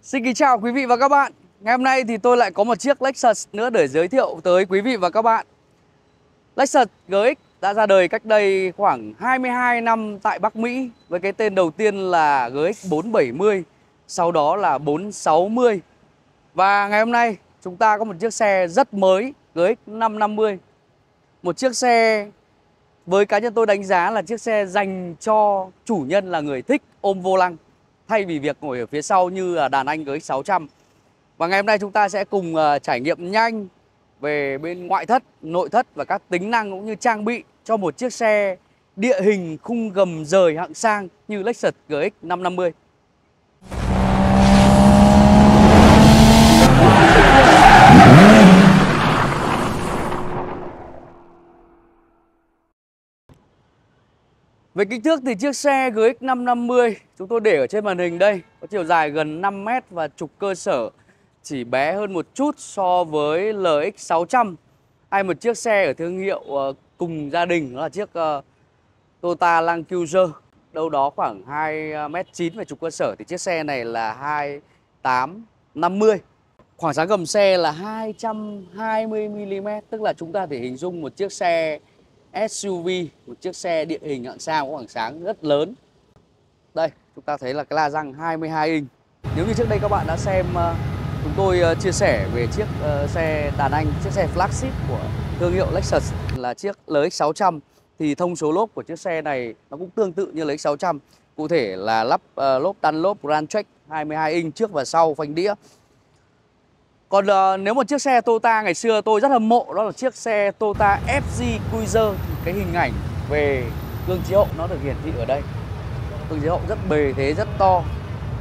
Xin kính chào quý vị và các bạn. Ngày hôm nay thì tôi lại có một chiếc Lexus nữa để giới thiệu tới quý vị và các bạn. Lexus GX đã ra đời cách đây khoảng 22 năm tại Bắc Mỹ với cái tên đầu tiên là GX 470, sau đó là 460. Và ngày hôm nay chúng ta có một chiếc xe rất mới, GX 550. Một chiếc xe với cá nhân tôi đánh giá là chiếc xe dành cho chủ nhân là người thích ôm vô lăng thay vì việc ngồi ở phía sau như là đàn anh GX 600. Và ngày hôm nay chúng ta sẽ cùng trải nghiệm nhanh về bên ngoại thất, nội thất và các tính năng cũng như trang bị cho một chiếc xe địa hình khung gầm rời hạng sang như Lexus GX 550. Về kích thước thì chiếc xe GX 550 chúng tôi để ở trên màn hình đây có chiều dài gần 5 mét và trục cơ sở chỉ bé hơn một chút so với LX 600 hay một chiếc xe ở thương hiệu cùng gia đình, đó là chiếc Toyota Land Cruiser, đâu đó khoảng 2m9 về trục cơ sở thì chiếc xe này là 2850. Khoảng sáng gầm xe là 220mm, tức là chúng ta thể hình dung một chiếc xe SUV, một chiếc xe địa hình hạng sang có khoảng sáng rất lớn. Đây, chúng ta thấy là cái la răng 22 inch. Nếu như trước đây các bạn đã xem chúng tôi chia sẻ về chiếc xe đàn anh, chiếc xe flagship của thương hiệu Lexus là chiếc LX 600 thì thông số lốp của chiếc xe này nó cũng tương tự như LX 600. Cụ thể là lắp lốp Dunlop Grand Track 22 inch trước và sau phanh đĩa. Còn nếu một chiếc xe Toyota ngày xưa tôi rất hâm mộ, đó là chiếc xe Toyota FZ Cruiser. Cái hình ảnh về gương chiếu hậu nó được hiển thị ở đây. Gương chiếu hậu rất bề thế, rất to.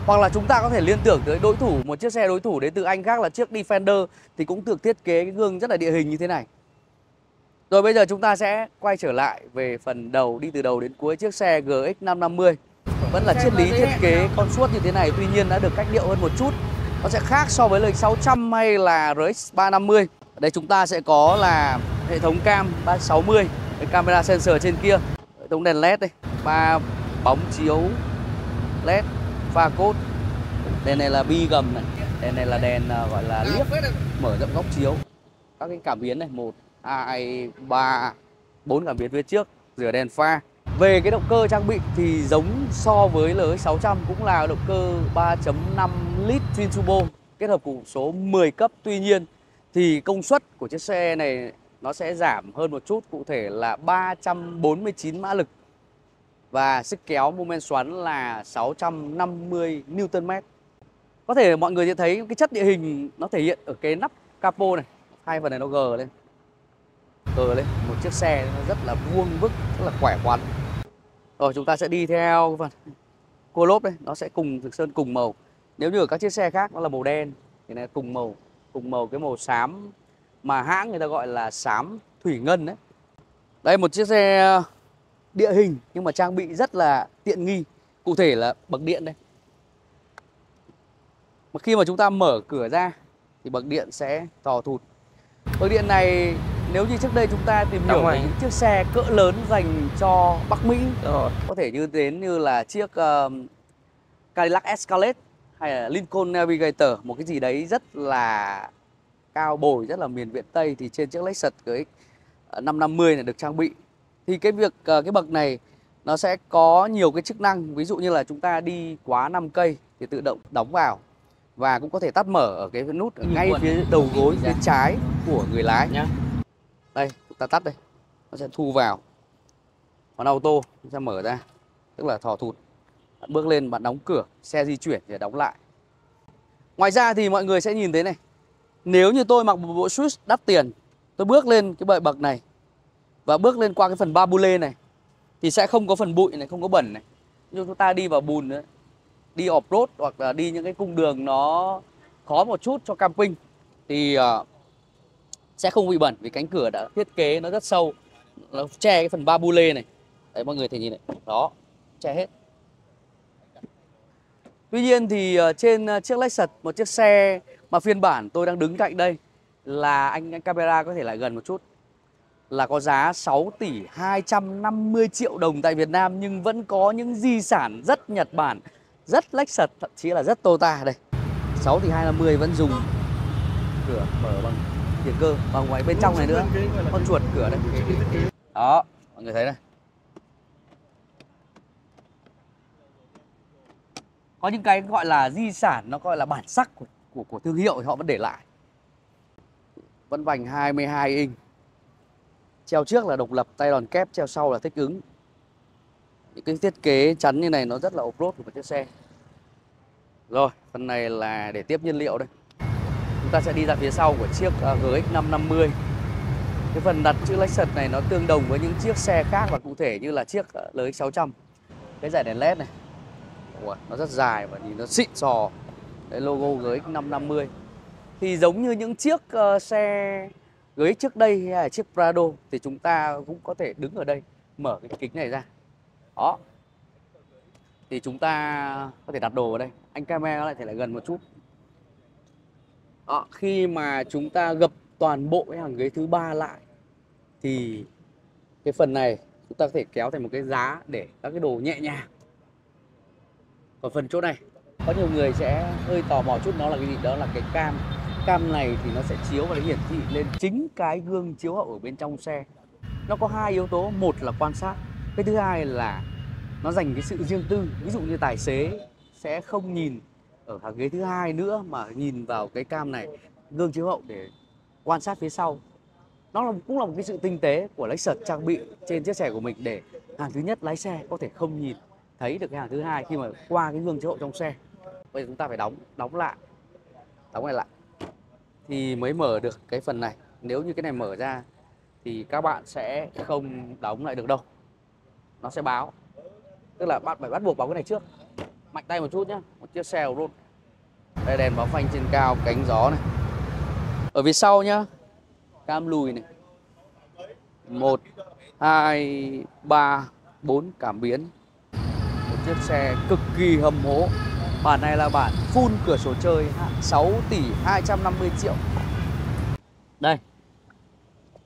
Hoặc là chúng ta có thể liên tưởng tới đối thủ, một chiếc xe đối thủ đến từ Anh khác là chiếc Defender thì cũng được thiết kế cái gương rất là địa hình như thế này. Rồi bây giờ chúng ta sẽ quay trở lại về phần đầu, đi từ đầu đến cuối chiếc xe GX 550. Vẫn là triết lý thiết kế con suốt như thế này, tuy nhiên đã được cách điệu hơn một chút. Nó sẽ khác so với LX 600 hay là RX 350. Ở đây chúng ta sẽ có là hệ thống cam 360, cái camera sensor trên kia, hệ thống đèn LED đây, 3 bóng chiếu LED pha cốt. Đèn này là bi gầm này, đèn này là đèn gọi là liếc mở rộng góc chiếu. Các cái cảm biến này, 1, 2, 3, 4 cảm biến phía trước, rửa đèn pha. Về cái động cơ trang bị thì giống so với LX 600, cũng là động cơ 3.5 lít twin turbo kết hợp cùng số 10 cấp. Tuy nhiên thì công suất của chiếc xe này nó sẽ giảm hơn một chút, cụ thể là 349 mã lực và sức kéo mô men xoắn là 650 Nm. Có thể mọi người sẽ thấy cái chất địa hình nó thể hiện ở cái nắp capo này, hai phần này nó gờ lên. Một chiếc xe nó rất là vuông vức, rất là khỏe khoắn. Rồi chúng ta sẽ đi theo phần cua lốp đây, nó sẽ cùng thực sơn cùng màu. Nếu như ở các chiếc xe khác nó là màu đen thì này cùng màu cái màu xám mà hãng người ta gọi là xám thủy ngân đấy. Đây một chiếc xe địa hình nhưng mà trang bị rất là tiện nghi. Cụ thể là bậc điện đây. Mà khi mà chúng ta mở cửa ra thì bậc điện sẽ thò thụt. Bậc điện này nếu như trước đây chúng ta tìm hiểu về những chiếc xe cỡ lớn dành cho Bắc Mỹ, có thể như là chiếc Cadillac Escalade hay là Lincoln Navigator, một cái gì đấy rất là cao bồi, rất là miền Viễn Tây, thì trên chiếc Lexus GX 550 này được trang bị. Thì cái bậc này nó sẽ có nhiều cái chức năng, ví dụ như là chúng ta đi quá 5 cây thì tự động đóng vào, và cũng có thể tắt mở ở cái nút ở ngay phía đầu gối phía trái của người lái. Đây, chúng ta tắt đây, nó sẽ thu vào. Còn auto nó sẽ mở ra, tức là thò thụt. Bạn bước lên, bạn đóng cửa, xe di chuyển để đóng lại. Ngoài ra thì mọi người sẽ nhìn thấy này, nếu như tôi mặc một bộ switch đắt tiền, tôi bước lên cái bậc này và bước lên qua cái phần ba bu lê này thì sẽ không có phần bụi này, không có bẩn này. Nhưng chúng ta đi vào bùn nữa, đi off-road hoặc là đi những cái cung đường nó khó một chút cho camping thì sẽ không bị bẩn, vì cánh cửa đã thiết kế nó rất sâu, nó che cái phần ba bu lê này. Đấy, mọi người thấy nhìn này, đó, che hết. Tuy nhiên thì trên chiếc Lexus, một chiếc xe mà phiên bản tôi đang đứng cạnh đây là anh camera có thể lại gần một chút, là có giá 6 tỷ 250 triệu đồng tại Việt Nam, nhưng vẫn có những di sản rất Nhật Bản, rất Lexus, thậm chí là rất Toyota đây. 6 thì 250 vẫn dùng cửa mở bằng tiền cơ. Và ngoài bên trong này nữa, con chuột cửa đây. Đó, mọi người thấy này. Có những cái gọi là di sản, nó gọi là bản sắc của thương hiệu thì họ vẫn để lại. Vẫn vành 22 inch. Treo trước là độc lập, tay đòn kép, treo sau là thích ứng. Những cái thiết kế chắn như này nó rất là off-road của một chiếc xe. Rồi, phần này là để tiếp nhiên liệu đây. Chúng ta sẽ đi ra phía sau của chiếc GX 550. Cái phần đặt chữ Lexus này nó tương đồng với những chiếc xe khác, và cụ thể như là chiếc LX 600. Cái dải đèn LED này, ủa, nó rất dài và nhìn nó xịn sò. Đấy, logo GX 550. Thì giống như những chiếc xe GX trước đây hay là chiếc Prado thì chúng ta cũng có thể đứng ở đây, mở cái kính này ra. Đó. Thì chúng ta có thể đặt đồ vào đây. Anh camera lại thể lại gần một chút. Đó. Khi mà chúng ta gập toàn bộ cái hàng ghế thứ ba lại thì cái phần này chúng ta có thể kéo thành một cái giá để các cái đồ nhẹ nhàng. Còn phần chỗ này, có nhiều người sẽ hơi tò mò chút, nó là cái gì? Đó là cái cam. Cam này thì nó sẽ chiếu và nó hiển thị lên chính cái gương chiếu hậu ở bên trong xe. Nó có hai yếu tố, một là quan sát, cái thứ hai là nó dành cái sự riêng tư. Ví dụ như tài xế sẽ không nhìn ở hàng ghế thứ hai nữa mà nhìn vào cái cam này, gương chiếu hậu để quan sát phía sau. Nó cũng là một cái sự tinh tế của Lexus trang bị trên chiếc xe của mình để hàng thứ nhất lái xe có thể không nhìn thấy được cái hàng thứ hai khi mà qua cái gương chiếu hậu trong xe. Bây giờ chúng ta phải đóng lại thì mới mở được cái phần này. Nếu như cái này mở ra thì các bạn sẽ không đóng lại được đâu, nó sẽ báo. Tức là bạn phải bắt buộc báo cái này trước. Mạnh tay một chút nhé, một chiếc xe off-road. Đây, đèn báo phanh trên cao, cánh gió này. Ở phía sau nhá, cam lùi này, 1, 2, 3, 4 cảm biến. Một chiếc xe cực kỳ hầm hố. Bản này là bản full cửa sổ chơi, 6 tỷ 250 triệu. Đây,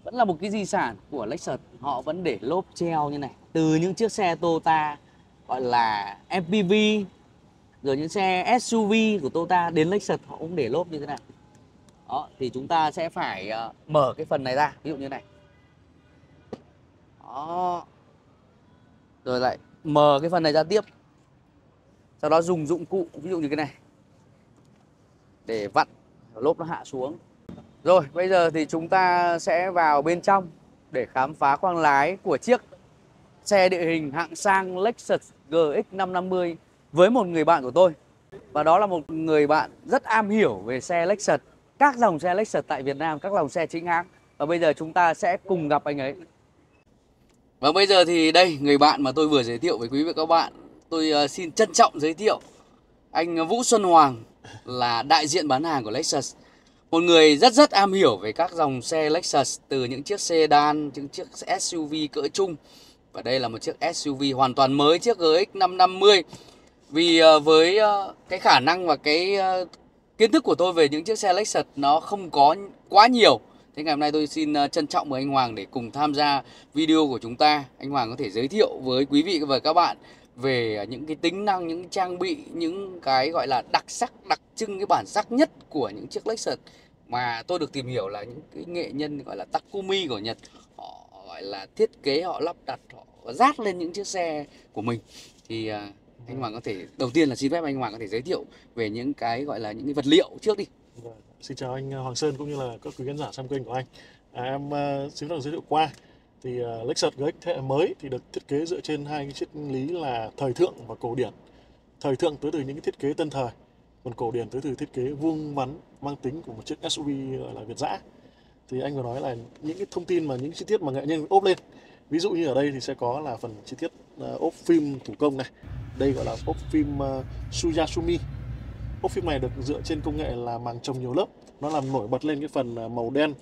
vẫn là một cái di sản của Lexus. Họ vẫn để lốp treo như này. Từ những chiếc xe Toyota gọi là MPV, rồi những xe SUV của Toyota đến Lexus họ cũng để lốp như thế này. Đó, thì chúng ta sẽ phải mở cái phần này ra, ví dụ như này. Đó. Rồi lại mở cái phần này ra tiếp. Sau đó dùng dụng cụ, ví dụ như cái này, để vặn lốp nó hạ xuống. Rồi, bây giờ thì chúng ta sẽ vào bên trong để khám phá khoang lái của chiếc xe địa hình hạng sang Lexus GX 550 với một người bạn của tôi. Và đó là một người bạn rất am hiểu về xe Lexus, các dòng xe Lexus tại Việt Nam, các dòng xe chính hãng. Và bây giờ chúng ta sẽ cùng gặp anh ấy. Và bây giờ thì đây, người bạn mà tôi vừa giới thiệu với quý vị và các bạn, tôi xin trân trọng giới thiệu anh Vũ Xuân Hoàng, là đại diện bán hàng của Lexus. Một người rất am hiểu về các dòng xe Lexus, từ những chiếc sedan, những chiếc SUV cỡ trung. Và đây là một chiếc SUV hoàn toàn mới, chiếc GX 550. Vì với cái khả năng và cái kiến thức của tôi về những chiếc xe Lexus nó không có quá nhiều. Thế ngày hôm nay tôi xin trân trọng mời anh Hoàng để cùng tham gia video của chúng ta. Anh Hoàng có thể giới thiệu với quý vị và các bạn về những cái tính năng, những trang bị, những cái gọi là đặc sắc, đặc trưng, cái bản sắc nhất của những chiếc Lexus mà tôi được tìm hiểu là những cái nghệ nhân gọi là Takumi của Nhật. Họ gọi là thiết kế, họ lắp đặt, họ dát lên những chiếc xe của mình. Thì anh Hoàng có thể, đầu tiên là xin phép anh Hoàng có thể giới thiệu về những cái gọi là những cái vật liệu trước đi. Xin chào anh Hoàng Sơn cũng như là các quý khán giả xem kênh của anh. Em xin phép giới thiệu qua thì Lexus GX thế hệ mới thì được thiết kế dựa trên hai cái triết lý là thời thượng và cổ điển. Thời thượng tới từ những cái thiết kế tân thời, còn cổ điển tới từ thiết kế vuông vắn mang tính của một chiếc SUV gọi là Việt dã. Thì anh vừa nói là những cái thông tin mà những chi tiết mà nghệ nhân ốp lên. Ví dụ như ở đây thì sẽ có là phần chi tiết ốp phim thủ công này. Đây gọi là ốp phim Suyasumi. Ốp phim này được dựa trên công nghệ là màng chồng nhiều lớp. Nó làm nổi bật lên cái phần màu đen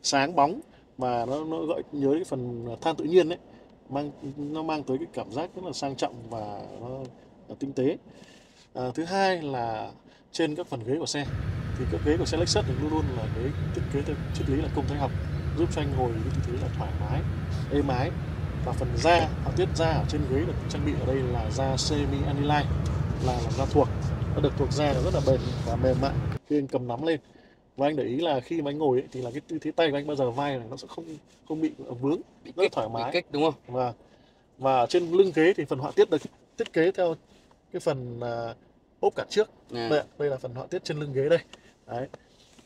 sáng bóng mà nó gợi nhớ cái phần than tự nhiên đấy, nó mang tới cái cảm giác rất là sang trọng và nó tinh tế. Thứ hai là trên các phần ghế của xe thì các ghế của xe Lexus thì luôn luôn là cái thiết kế theo triết lý là công thái học, giúp cho anh ngồi cái tư thế là thoải mái, êm ái. Và phần da, họa tiết da ở trên ghế được trang bị ở đây là da semi aniline, là da thuộc. nó được thuộc da, nó rất là bền và mềm mại khi anh cầm nắm lên. Và anh để ý là khi mà anh ngồi ấy, thì là cái tư thế tay của anh bao giờ vai này nó sẽ không bị vướng, Bị rất kích, thoải bị mái. kích đúng không? Và ở trên lưng ghế thì phần họa tiết được thiết kế theo cái phần ốp cản trước. Đây là phần họa tiết trên lưng ghế đây. Đấy.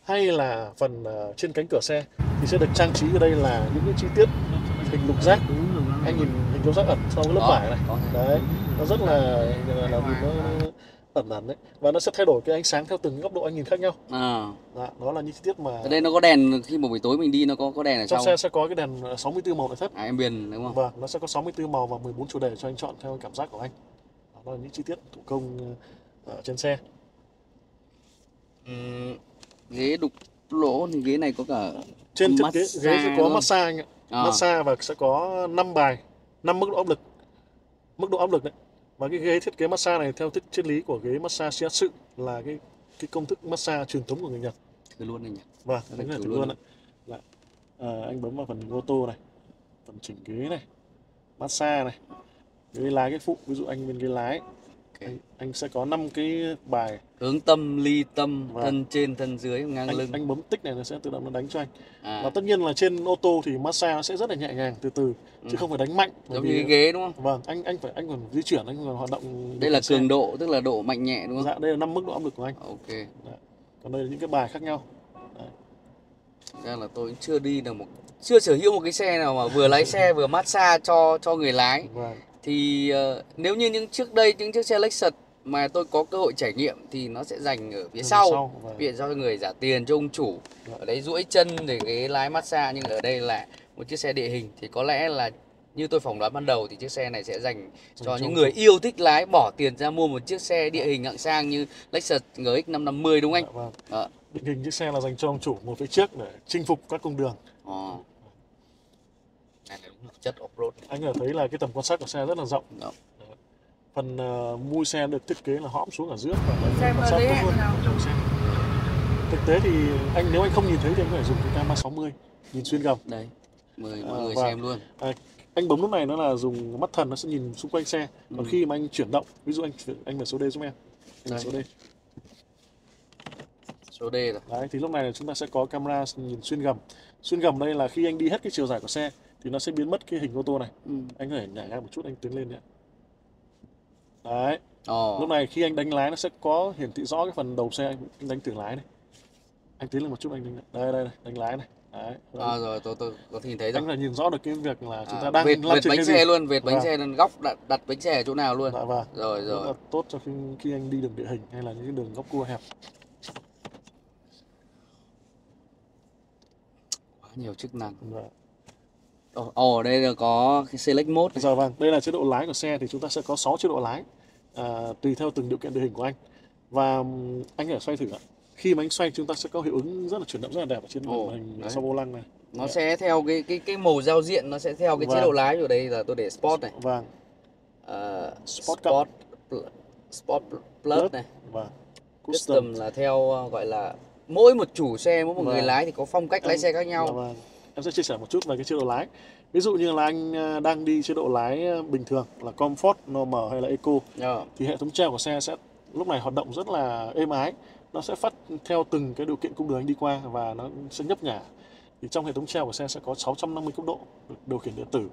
Hay là phần trên cánh cửa xe thì sẽ được trang trí ở đây là những cái chi tiết hình lục giác. Anh nhìn hình lục giác ẩn sau cái lớp vải này. Đấy, nó rất là nhìn nó ẩn ẩn đấy, và nó sẽ thay đổi cái ánh sáng theo từng góc độ anh nhìn khác nhau. Đó là những chi tiết mà ở đây nó có đèn, khi mà buổi tối mình đi nó có đèn ở trong sau. xe sẽ có cái đèn 64 màu nội thất. Em biển đúng không? Vâng, nó sẽ có 64 màu và 14 chủ đề cho anh chọn theo cảm giác của anh. Đó là những chi tiết thủ công ở trên xe. Ghế đục lỗ thì ghế này có cả trên thiết kế ghế sẽ có massage anh ạ. Massage và sẽ có 5 bài, 5 mức độ áp lực. Mức độ áp lực đấy. Và cái ghế thiết kế massage này theo triết lý của ghế massage shiatsu là cái công thức massage truyền thống của người Nhật. Thử luôn này nhỉ. Vâng, đúng là thử luôn ạ. Anh bấm vào phần auto này, phần chỉnh ghế này, massage này, ghế lái cái phụ, ví dụ anh bên ghế lái, anh sẽ có 5 cái bài hướng tâm, ly tâm, thân trên, thân dưới, ngang lưng. Anh bấm tích này nó sẽ tự động nó đánh cho anh. Và tất nhiên là trên ô tô thì massage nó sẽ rất là nhẹ nhàng, từ từ, chứ không phải đánh mạnh. Giống như cái ghế đúng không? Vâng, anh còn di chuyển, anh còn hoạt động. Đây là cường độ, tức là độ mạnh nhẹ đúng không? Dạ, đây là 5 mức độ áp lực của anh. Ok. Còn đây là những cái bài khác nhau. Ra là tôi chưa đi được chưa sở hữu một cái xe nào mà vừa lái xe vừa massage cho người lái. Thì nếu như những chiếc xe Lexus mà tôi có cơ hội trải nghiệm thì nó sẽ dành ở phía sau, viện cho người trả tiền cho ông chủ. Ở đấy duỗi chân để ghế lái massage, nhưng ở đây là một chiếc xe địa hình thì có lẽ là như tôi phỏng đoán ban đầu thì chiếc xe này sẽ dành cho những người yêu thích lái, bỏ tiền ra mua một chiếc xe địa hình hạng sang như Lexus GX 550 đúng không anh? Định hình chiếc xe là dành cho ông chủ một phía trước để chinh phục các cung đường. Này là đúng là chất off-road. Anh có thấy là cái tầm quan sát của xe rất là rộng. Phần mui xe được thiết kế là hõm xuống ở giữa và quan sát tốt hơn trong xe. Thực tế thì nếu anh không nhìn thấy thì anh có thể dùng cái camera 60 nhìn xuyên gầm. Đây, mời mọi người xem luôn. Anh bấm nút này nó là dùng mắt thần, nó sẽ nhìn xung quanh xe. Còn khi mà anh chuyển động, ví dụ anh bấm số D giúp em. Số D rồi. Đấy, thì lúc này là chúng ta sẽ có camera nhìn xuyên gầm. Xuyên gầm đây là khi anh đi hết cái chiều dài của xe thì nó sẽ biến mất cái hình ô tô này. Anh có thể nhảy ra một chút, anh tiến lên nhé. Đấy. Lúc này khi anh đánh lái nó sẽ có hiển thị rõ cái phần đầu xe, anh đánh từ lái này. Anh tiến lên một chút, anh đây đánh lái này. Đấy. Rồi tôi có nhìn thấy rồi. Anh là nhìn rõ được cái việc là chúng ta đang lăn trên bánh xe luôn, vệt bánh xe lên góc đặt bánh xe ở chỗ nào luôn. Rồi. Rất là tốt cho khi anh đi đường địa hình hay là những cái đường góc cua hẹp. Quá nhiều chức năng. Đây là có cái Select Mode. Dạ vâng, đây là chế độ lái của xe thì chúng ta sẽ có 6 chế độ lái tùy theo từng điều kiện địa hình của anh. Và anh có thể xoay thử ạ. Khi mà anh xoay chúng ta sẽ có hiệu ứng rất là chuyển động rất là đẹp ở trên màn hình sau vô lăng này. Nó sẽ theo cái màu giao diện, nó sẽ theo cái chế độ lái. Ở đây là tôi để Sport này. Sport Plus này. Custom là theo gọi là mỗi một chủ xe, mỗi một người lái thì có phong cách lái xe khác nhau. Em sẽ chia sẻ một chút về cái chế độ lái. Ví dụ như là anh đang đi chế độ lái bình thường là Comfort, Normal hay là Eco thì hệ thống treo của xe sẽ lúc này hoạt động rất là êm ái. Nó sẽ phát theo từng cái điều kiện cung đường anh đi qua và nó sẽ nhấp nhả. Thì trong hệ thống treo của xe sẽ có 650 cấp độ được điều khiển điện tử.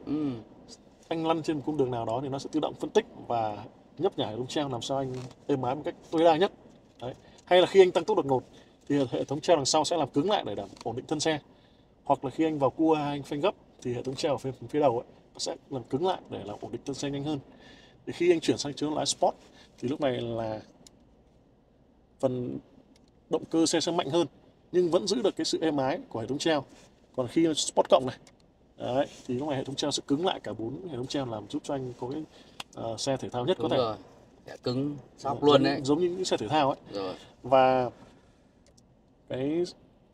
Anh lăn trên một cung đường nào đó thì nó sẽ tự động phân tích và nhấp nhả hệ thống treo làm sao anh êm ái một cách tối đa nhất. Đấy. Hay là khi anh tăng tốc đột ngột thì hệ thống treo đằng sau sẽ làm cứng lại để đảm ổn định thân xe. Hoặc là khi anh vào cua hay anh phanh gấp thì hệ thống treo ở phía đầu ấy, nó sẽ làm cứng lại để làm ổn định thân xe nhanh hơn. Thì khi anh chuyển sang chế độ lái Sport thì lúc này là phần động cơ xe sẽ mạnh hơn nhưng vẫn giữ được cái sự êm ái của hệ thống treo. Còn khi Sport cộng này đấy, thì lúc này hệ thống treo sẽ cứng lại cả 4 hệ thống treo làm giúp cho anh có cái xe thể thao nhất có thể. Rồi. Cứng sóc luôn đấy. Giống như những xe thể thao ấy. Và cái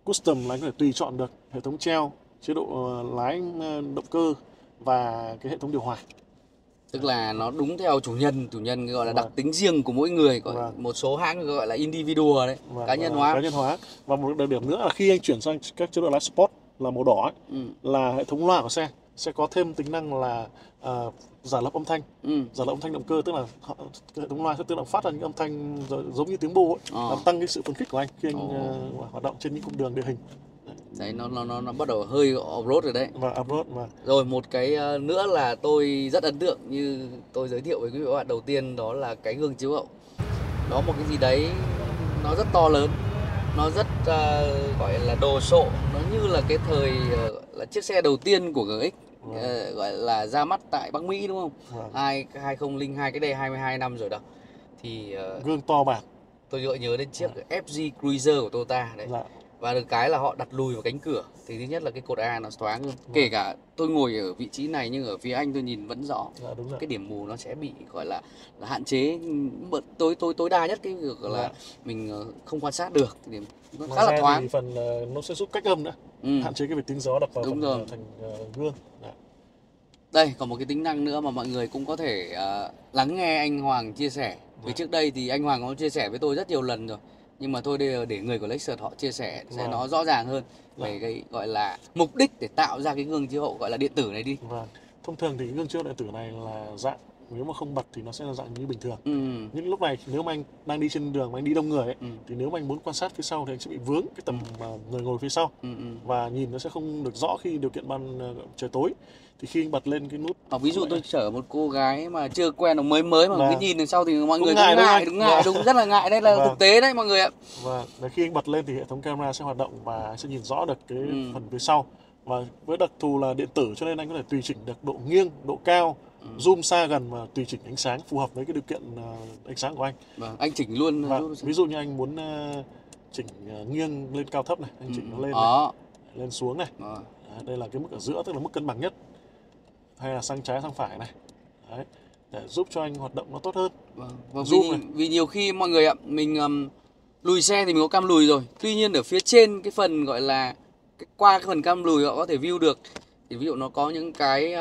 Custom là anh có thể tùy chọn được hệ thống treo, chế độ lái động cơ và cái hệ thống điều hòa. Tức là nó đúng theo chủ nhân gọi là đặc tính riêng của mỗi người, có một số hãng gọi là individual đấy, cá nhân hóa. Và một đặc điểm nữa là khi anh chuyển sang các chế độ lái Sport là màu đỏ ấy, là hệ thống loa của xe sẽ có thêm tính năng là giả lập âm thanh. Giả lập âm thanh động cơ, tức là hệ thống loa sẽ tự động phát ra những âm thanh giống như tiếng bô ấy, làm tăng cái sự phấn khích của anh khi anh hoạt động trên những cung đường địa hình. Đấy, nó bắt đầu hơi off-road rồi đấy. Và off-road. Và rồi một cái nữa là tôi rất ấn tượng, như tôi giới thiệu với quý vị và các bạn đầu tiên, đó là cái gương chiếu hậu. Đó một cái gì đấy nó rất to lớn, nó rất gọi là đồ sộ, nó như là cái thời là chiếc xe đầu tiên của GX, gọi là ra mắt tại Bắc Mỹ, đúng không? 2002, cái đây 22 năm rồi đó. Thì gương to bản. tôi gợi nhớ đến chiếc FJ Cruiser của Toyota đấy. Và được cái là họ đặt lùi vào cánh cửa, thì thứ nhất là cái cột A nó thoáng hơn. Kể cả tôi ngồi ở vị trí này nhưng ở phía anh tôi nhìn vẫn rõ. Cái điểm mù nó sẽ bị gọi là hạn chế tối đa nhất, cái việc là mình không quan sát được, thì nó khá là thoáng. Thì phần nó sẽ giúp cách âm nữa, hạn chế cái việc tiếng gió đập vào thành gương. Đây còn một cái tính năng nữa mà mọi người cũng có thể lắng nghe anh Hoàng chia sẻ. Vì trước đây thì anh Hoàng có chia sẻ với tôi rất nhiều lần rồi, nhưng mà thôi đây để người của Lexus họ chia sẻ sẽ nó rõ ràng hơn về cái gọi là mục đích để tạo ra cái gương chiếu hậu gọi là điện tử này đi. Thông thường thì cái gương chiếu hậu điện tử này là dạng, nếu mà không bật thì nó sẽ là dạng như bình thường. Những lúc này nếu mà anh đang đi trên đường mà anh đi đông người ấy, thì nếu mà anh muốn quan sát phía sau thì anh sẽ bị vướng cái tầm người ngồi phía sau, và nhìn nó sẽ không được rõ khi điều kiện ban trời tối. Thì khi anh bật lên cái nút, ví dụ tôi chở một cô gái mà chưa quen, nó mới mà cứ nhìn đằng sau thì mọi người cũng ngại, đúng rất là ngại. Đây là thực tế đấy mọi người ạ. Và khi anh bật lên thì hệ thống camera sẽ hoạt động và sẽ nhìn rõ được cái phần phía sau. Và với đặc thù là điện tử cho nên anh có thể tùy chỉnh được độ nghiêng, độ cao, zoom xa gần và tùy chỉnh ánh sáng phù hợp với cái điều kiện ánh sáng của anh. Anh chỉnh luôn. Ví dụ như anh muốn chỉnh nghiêng lên cao thấp này, anh chỉnh nó lên lên xuống này. Đây là cái mức ở giữa, tức là mức cân bằng nhất. Hay là sang trái sang phải này. Đấy, để giúp cho anh hoạt động nó tốt hơn. Vì nhiều khi mọi người ạ, mình lùi xe thì mình có cam lùi rồi. Tuy nhiên ở phía trên cái phần gọi là qua cái phần cam lùi họ có thể view được. Thì ví dụ nó có những cái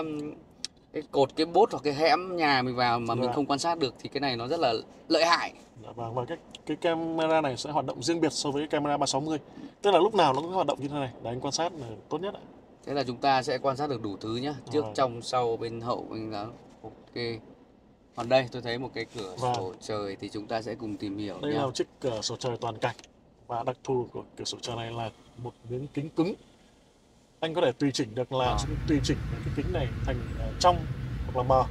cột, cái bốt hoặc cái hẻm nhà mình vào mà mình không quan sát được, thì cái này nó rất là lợi hại. Và cái camera này sẽ hoạt động riêng biệt so với cái camera 360. Tức là lúc nào nó cũng hoạt động như thế này để anh quan sát là tốt nhất ạ. Thế là chúng ta sẽ quan sát được đủ thứ nhá, trước, trong, sau, bên hậu, bên đó. Ok. Còn đây tôi thấy một cái cửa sổ trời thì chúng ta sẽ cùng tìm hiểu. Đây là một chiếc cửa sổ trời toàn cảnh, và đặc thù của cửa sổ trời này là một miếng kính cứng. Anh có thể tùy chỉnh được là tùy chỉnh cái kính này thành trong hoặc là mờ.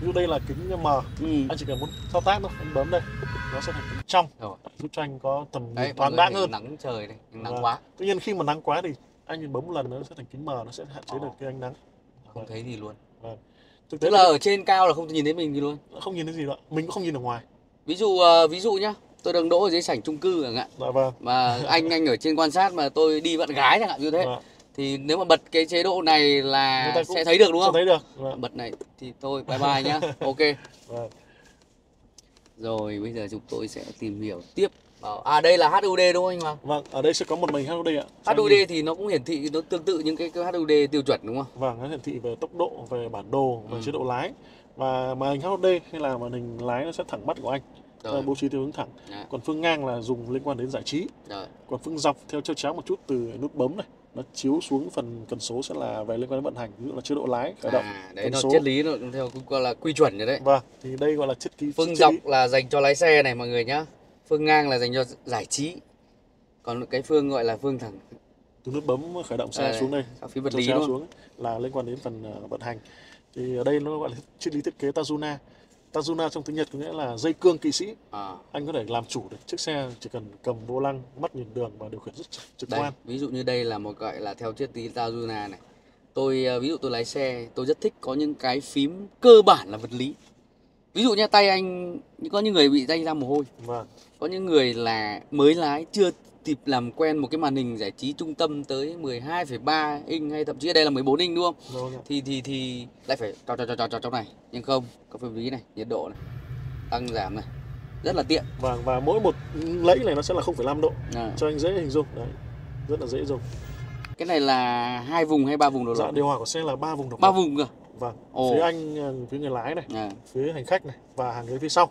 Ví dụ đây là kính mờ, anh chỉ cần muốn thao tác thôi, anh bấm đây, nó sẽ thành kính trong, giúp cho anh có tầm nhìn thoáng đãng hơn. Nắng trời này, nắng quá. Tuy nhiên khi mà nắng quá thì anh bấm một lần nó sẽ thành kính mờ, nó sẽ hạn chế được cái ánh nắng. Không thấy gì luôn. Tức là ở trên cao là không nhìn thấy mình gì luôn. Không nhìn thấy gì đâu, mình cũng không nhìn ở ngoài. Ví dụ nhá, tôi đang đỗ ở dưới sảnh chung cư chẳng hạn. Mà anh ở trên quan sát mà tôi đi bạn gái chẳng hạn như thế. Thì nếu mà bật cái chế độ này là sẽ thấy được đúng không? Thấy được. Bật này thì thôi bye bye nhá. Ok. Rồi bây giờ chúng tôi sẽ tìm hiểu tiếp. Đây là HUD đúng không anh Hoàng? Vâng, ở đây sẽ có một màn HUD ạ. HUD thì nó cũng hiển thị nó tương tự những cái HUD tiêu chuẩn đúng không? Vâng, nó hiển thị về tốc độ, về bản đồ, về chế độ lái. Và màn hình HUD hay là màn hình lái nó sẽ thẳng mắt của anh. Bố trí theo hướng thẳng. Còn phương ngang là dùng liên quan đến giải trí. Còn phương dọc theo chéo chéo một chút từ nút bấm này, nó chiếu xuống phần cần số sẽ là về liên quan đến vận hành, ví dụ là chế độ lái, khởi động. Đấy nó triết lý nó theo gọi là quy chuẩn rồi đấy. Vâng, thì đây gọi là triết lý. Phương dọc là dành cho lái xe này mọi người nhá. Phương ngang là dành cho giải trí. Còn cái phương gọi là phương thẳng, từ nút bấm khởi động xe xuống đây, phía vật lý luôn, xuống là liên quan đến phần vận hành. Thì ở đây nó gọi là triết lý thiết kế Tajuna. Tajuna trong tiếng Nhật có nghĩa là dây cương kỵ sĩ. Anh có thể làm chủ được chiếc xe, chỉ cần cầm vô lăng, mắt nhìn đường và điều khiển rất trực quan. Ví dụ như đây là một gọi là theo triết lý Tajuna này. Ví dụ tôi lái xe, tôi rất thích có những cái phím cơ bản là vật lý. Ví dụ như tay anh, có những người bị tay ra mồ hôi. Có những người là mới lái chưa kịp làm quen một cái màn hình giải trí trung tâm tới 12,3 inch hay thậm chí ở đây là 14 inch đúng không? Thì lại phải trong này. Nhưng không, có phím lý này, nhiệt độ này, tăng giảm này, rất là tiện. Và mỗi một lẫy này nó sẽ là 0,5 độ cho anh dễ hình dung. Đấy, rất là dễ dùng. Cái này là 2 vùng hay 3 vùng độc lập? Dạ, điều hòa của xe là 3 vùng độc lập. 3 vùng cơ? Vâng, phía anh, phía người lái này, phía hành khách này và hàng ghế phía sau.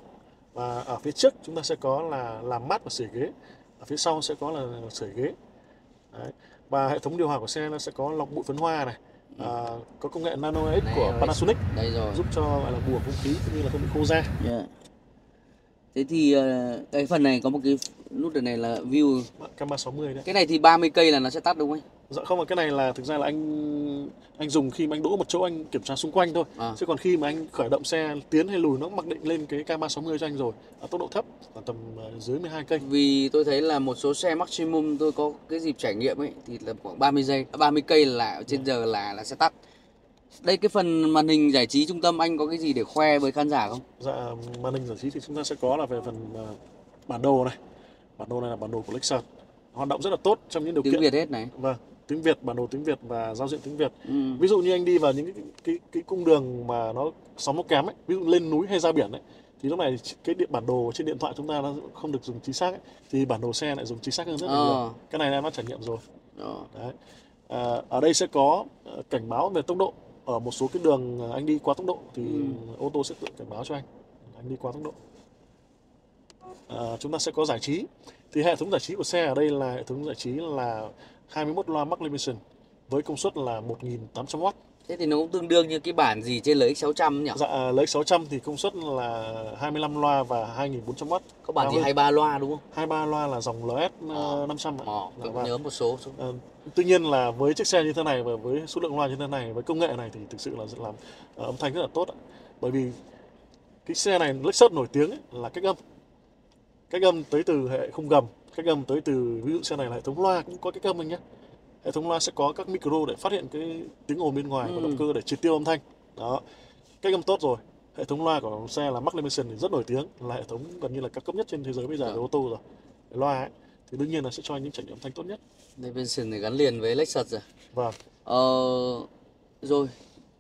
Và ở phía trước chúng ta sẽ có là làm mát và sưởi ghế. Ở phía sau sẽ có là sưởi ghế. Đấy. Và hệ thống điều hòa của xe nó sẽ có lọc bụi phấn hoa này, có công nghệ Nano X của Nano X. Panasonic Đây rồi. giúp cho gọi là bùa không khí cũng như là không bị khô da. Yeah. Thế thì cái phần này có một cái nút này là view. Cam 360 đấy. Cái này thì 30 cây là nó sẽ tắt đúng không anh? Dạ không, mà cái này là thực ra là anh dùng khi mà anh đỗ một chỗ anh kiểm tra xung quanh thôi. Chứ còn khi mà anh khởi động xe tiến hay lùi nó cũng mặc định lên cái cam 360 cho anh rồi, ở tốc độ thấp là tầm dưới 12 cây. Vì tôi thấy là một số xe maximum tôi có cái dịp trải nghiệm ấy thì là khoảng 30 cây là trên giờ là sẽ tắt. Đây, cái phần màn hình giải trí trung tâm anh có cái gì để khoe với khán giả không? Dạ, màn hình giải trí thì chúng ta sẽ có là về phần bản đồ này. Bản đồ này là bản đồ của Lexus, hoạt động rất là tốt trong những điều kiện Tiếng Việt hết này. Vâng, tiếng Việt, bản đồ tiếng Việt và giao diện tiếng Việt. Ví dụ như anh đi vào những cái cung đường mà nó sóng nó kém ấy, ví dụ lên núi hay ra biển ấy, thì lúc này cái bản đồ trên điện thoại chúng ta nó không được dùng chính xác ấy, thì bản đồ xe lại dùng chính xác hơn rất là nhiều. Cái này em đã trải nghiệm rồi. Đấy. Ở đây sẽ có cảnh báo về tốc độ. Ở một số cái đường anh đi quá tốc độ thì ô tô sẽ tự cảnh báo cho anh đi quá tốc độ. Chúng ta sẽ có giải trí. Thì hệ thống giải trí của xe ở đây là hệ thống giải trí là 21 loa Maximation với công suất là 1.800W. Thế thì nó cũng tương đương như cái bản gì trên LX600 nhỉ? Dạ, LX600 thì công suất là 25 loa và 2.400W. Có bản gì 23 loa đúng không? 23 loa là dòng LS 500 ạ. Tôi cũng nhớ một số. Tuy nhiên là với chiếc xe như thế này và với số lượng loa như thế này, với công nghệ này thì thực sự là làm âm thanh rất là tốt ạ. Bởi vì cái xe này Lexus nổi tiếng ấy, là cách âm tới từ hệ không gầm, cách âm tới từ, ví dụ xe này là hệ thống loa cũng có cách âm anh nhé. Hệ thống loa sẽ có các micro để phát hiện cái tiếng ồn bên ngoài của động cơ để triệt tiêu âm thanh. Đó, cách âm tốt rồi. Hệ thống loa của xe là Maximation thì rất nổi tiếng, là hệ thống gần như là cao cấp nhất trên thế giới bây giờ về ô tô rồi. Cái loa ấy thì đương nhiên là sẽ cho anh những trải nghiệm âm thanh tốt nhất. Dimension này gắn liền với Lexus rồi. Vâng. Rồi,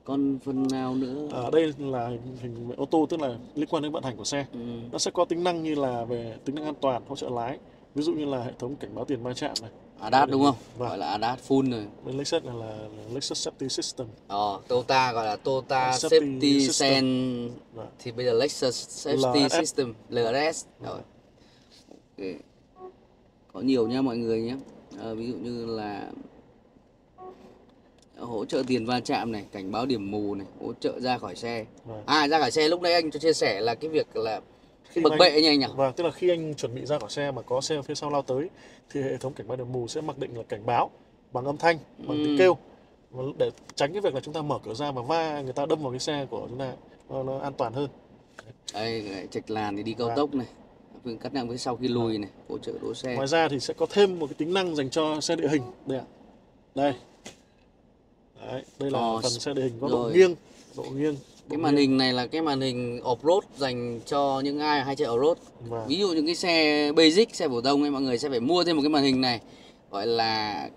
còn phần nào nữa? Ở đây là hình ô tô, tức là liên quan đến vận hành của xe. Nó sẽ có tính năng như là về tính năng an toàn, hỗ trợ lái. Ví dụ như là hệ thống cảnh báo tiền va chạm này. ADAS đúng không? Vâng. Gọi là ADAS full rồi. Bên Lexus là Lexus Safety System. Toyota gọi là Toyota Safety Sen. Vâng. Thì bây giờ Lexus Safety System, LRS. Rồi. Okay. Có nhiều nha mọi người nhé. Ví dụ như là hỗ trợ tiền va chạm này, cảnh báo điểm mù này, hỗ trợ ra khỏi xe. Ra khỏi xe lúc nãy anh cho chia sẻ là cái việc là bậc bệ nha anh nhỉ? Vâng, tức là khi anh chuẩn bị ra khỏi xe mà có xe phía sau lao tới thì hệ thống cảnh báo điểm mù sẽ mặc định là cảnh báo bằng âm thanh, bằng tiếng kêu, để tránh cái việc là chúng ta mở cửa ra mà va người ta đâm vào cái xe của chúng ta, nó an toàn hơn. Đây, chệch làn thì đi cao tốc này, cắt ngang với sau khi lùi này, hỗ trợ đỗ xe. Ngoài ra thì sẽ có thêm một cái tính năng dành cho xe địa hình đây ạ. Đấy. Đây là phần xe địa hình có độ nghiêng. Cái màn hình này là cái màn hình off-road dành cho những ai hay chạy off-road. Ví dụ những cái xe basic, xe phổ thông ấy, mọi người sẽ phải mua thêm một cái màn hình này, gọi là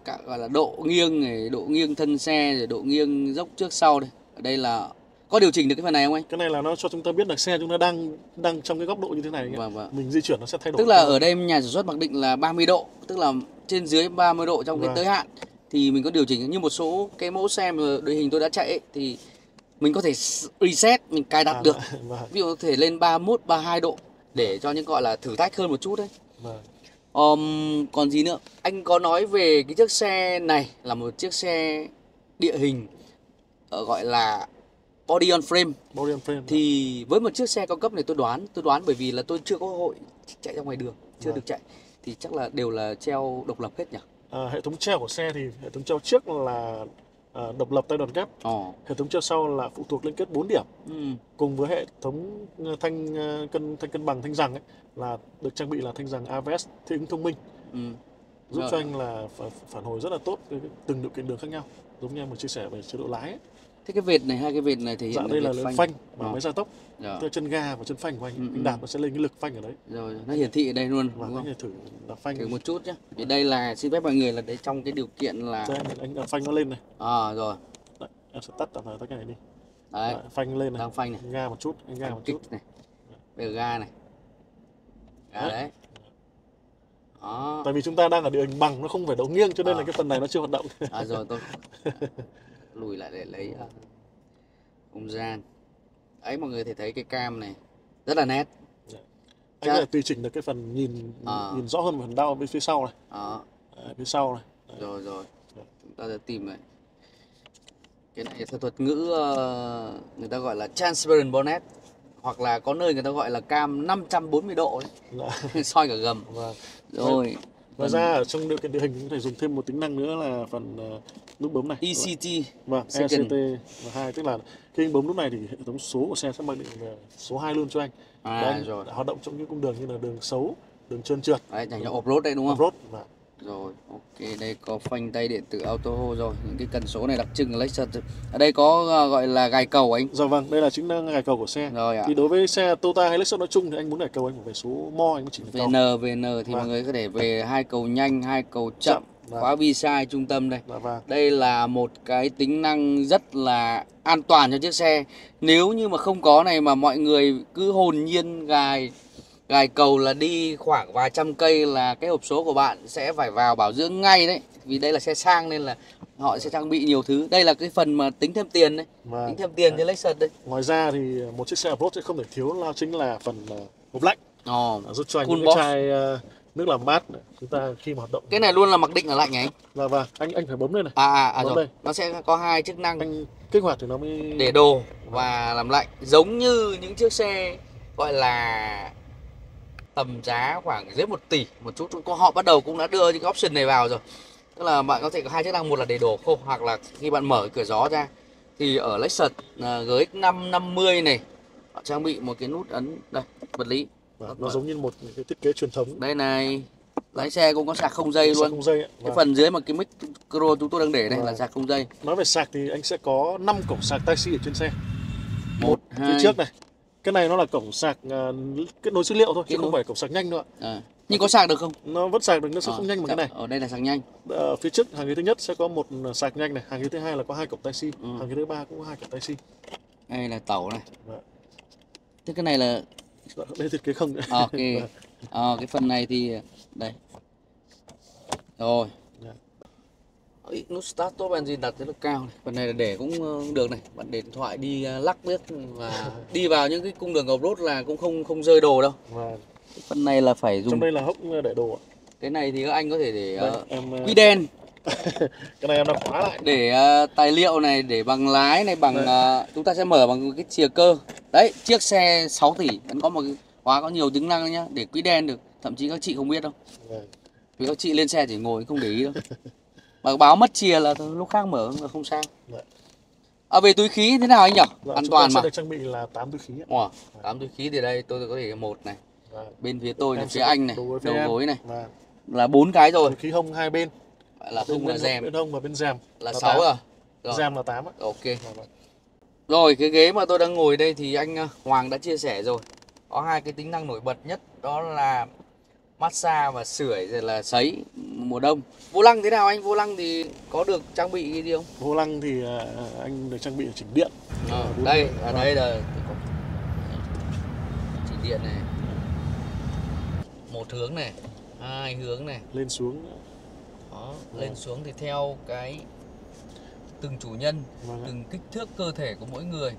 độ nghiêng này, độ nghiêng thân xe, rồi độ nghiêng dốc trước sau đây. Ở đây là có điều chỉnh được cái phần này không anh? Cái này là nó cho chúng ta biết là xe chúng ta đang trong cái góc độ như thế này. Mình di chuyển nó sẽ thay đổi. Tức là ở đây nhà sản xuất mặc định là 30 độ, tức là trên dưới 30 độ trong cái tới hạn. Thì mình có điều chỉnh, như một số cái mẫu xe mà đội hình tôi đã chạy ấy, thì mình có thể reset, mình cài đặt được. Ví dụ có thể lên 31, 32 độ để cho những gọi là thử thách hơn một chút đấy. Còn gì nữa? Anh có nói về cái chiếc xe này là một chiếc xe địa hình, gọi là body on frame. Thì với một chiếc xe cao cấp này tôi đoán bởi vì là tôi chưa có cơ hội chạy ra ngoài đường, chưa được chạy, thì chắc là đều là treo độc lập hết nhỉ? Hệ thống treo của xe thì hệ thống treo trước là độc lập tay đoàn kép. Hệ thống treo sau là phụ thuộc liên kết 4 điểm. Cùng với hệ thống thanh cân bằng thanh giằng ấy, là được trang bị là thanh giằng ABS thích ứng thông minh, giúp cho anh là phản hồi rất là tốt với từng điều kiện đường khác nhau, giống như em vừa chia sẻ về chế độ lái ấy. Thế cái vệt này, hai cái vệt này thể hiện đây là phanh và máy gia tốc. Từ chân ga và chân phanh của anh đạp nó sẽ lên cái lực phanh ở đấy. Rồi, nó hiển thị ở đây luôn. Và anh thử đạp phanh. Thử một chút nhé. Vì đây là xin phép mọi người là đấy, trong cái điều kiện là anh đạp phanh nó lên này. Rồi. Đấy, em sẽ tắt cái này đi. Đấy. Phanh lên này. Đang phanh này. Ga một chút, anh ga một chút này. Bây giờ ga này. Ga đấy. Đó. Tại vì chúng ta đang ở địa hình bằng, nó không phải độ nghiêng cho nên là cái phần này nó chưa hoạt động. Rồi tôi lùi lại để lấy không gian. Ấy, mọi người thể thấy cái cam này rất là nét. Anh có thể tùy chỉnh được cái phần nhìn rõ hơn phần đau bên phía sau này. Phía sau này. Rồi. Chúng ta sẽ tìm này. Cái này theo thuật ngữ người ta gọi là transparent bonnet, hoặc là có nơi người ta gọi là cam 540 độ đấy. Dạ. Soi cả gầm. Và Rồi. ngoài ra ở trong điều kiện địa hình cũng có thể dùng thêm một tính năng nữa là phần nút bấm này. ECT. Vâng, Second. ECT và 2, tức là khi anh bấm nút này thì hệ thống số của xe sẽ mặc định là số 2 luôn cho anh. Và anh Rồi. hoạt động trong những cung đường như là đường xấu, đường trơn trượt. Đấy, dành cho off-road đấy đúng không? Off-road. Và Rồi, ok, đây có phanh tay điện tử auto hold rồi. Những cái cần số này đặc trưng của Lexus. Ở đây có gọi là gài cầu anh. dạ vâng, đây là chức năng gài cầu của xe. Rồi ạ. Thì đối với xe Toyota hay Lexus nói chung thì anh muốn gài cầu anh phải về số mo anh mới chỉnh được cầu. VN thì Vâng. mọi người có thể về 2 cầu nhanh, 2 cầu chậm, Vâng. khóa vi sai trung tâm đây. Dạ vâng. Đây là một cái tính năng rất là an toàn cho chiếc xe. Nếu như mà không có này mà mọi người cứ hồn nhiên gài cầu là đi khoảng vài trăm cây là cái hộp số của bạn sẽ phải vào bảo dưỡng ngay đấy. Vì đây là xe sang nên là họ sẽ trang bị nhiều thứ. Đây là cái phần mà tính thêm tiền đấy. Vâng. Tính thêm tiền cho Lexus đây. Ngoài ra thì một chiếc xe off-road sẽ không thể thiếu là chính là phần hộp lạnh. Giúp cho anh Cool những box. cái chai nước làm mát này. Chúng ta khi mà hoạt động. Cái này luôn là mặc định là lạnh nhỉ anh? Dạ vâng, anh phải bấm đây này. Bấm rồi. đây. Nó sẽ có hai chức năng. Anh kích hoạt thì nó mới Để đồ và làm lạnh, giống như những chiếc xe gọi là tầm giá khoảng dưới 1 tỷ một chút, họ bắt đầu cũng đã đưa những cái option này vào rồi. Tức là bạn có thể có hai chức năng, một là để đồ khô, hoặc là khi bạn mở cửa gió ra thì ở Lexus GX 550 này họ trang bị một cái nút ấn đây, vật lý. nó giống như một cái thiết kế truyền thống. Đây này, lái xe cũng có sạc không dây Sạc luôn. không dây ạ. Cái phần dưới mà cái mic micro chúng tôi đang để đây là sạc không dây. Nói về sạc thì anh sẽ có 5 cổng sạc Type-C ở trên xe. Một, Phía hai. trước này. Cái này nó là cổng sạc kết nối dữ liệu thôi, chứ không phải cổng sạc nhanh nữa. Nhưng có sạc được không? Nó vẫn sạc được, nó sẽ không nhanh bằng cái này. Ở đây là sạc nhanh. Phía trước hàng ghế thứ nhất sẽ có một sạc nhanh này, hàng ghế thứ hai là có 2 cổng Type-C, hàng ghế thứ ba cũng có 2 cổng Type-C. Đây là tẩu này. Vâng. Thế cái này là Đây thiết kế không nữa. ok. Cái phần này thì đây. Rồi. Nút start stop engine đặt rất là cao này. Phần này là để cũng được này, bạn để điện thoại đi lắc bước và đi vào những cái cung đường off-road là cũng không rơi đồ đâu. Vâng. Phần này là phải dùng. Trong đây là hốc để đồ ạ. Cái này thì các anh có thể để em quy đen. Cái này em đã khóa lại. Để tài liệu này, để bằng lái này, bằng chúng ta sẽ mở bằng cái chìa cơ. Đấy, chiếc xe 6 tỷ vẫn có một cái khóa có nhiều tính năng nhá, để quỹ đen được, thậm chí các chị không biết đâu. Vì các chị lên xe chỉ ngồi không để ý đâu. Mà báo mất chìa là lúc khác mở là không sao. Về túi khí thế nào anh nhỉ? An toàn mà. Sẽ được trang bị là 8 túi khí. 8 túi khí thì đây tôi có thể một này. Bên phía tôi là Em phía anh này, đầu gối này. Vâng. Là 4 cái rồi. Túi khí hông hai bên. Gọi là không là rèm. Bên hông và bên rèm là 6 rồi. Rèm là 8 ạ. Ok. Rồi cái ghế mà tôi đang ngồi đây thì anh Hoàng đã chia sẻ rồi. Có hai cái tính năng nổi bật nhất, đó là massage và sưởi rồi là sấy mùa đông. Vô lăng thế nào anh? Vô lăng thì có được trang bị cái gì không? Vô lăng thì anh được trang bị chỉnh điện. Đây là chỉnh điện này. Một hướng này, hai hướng này. Lên xuống. Đó, lên xuống thì theo cái từng chủ nhân, từng kích thước cơ thể của mỗi người,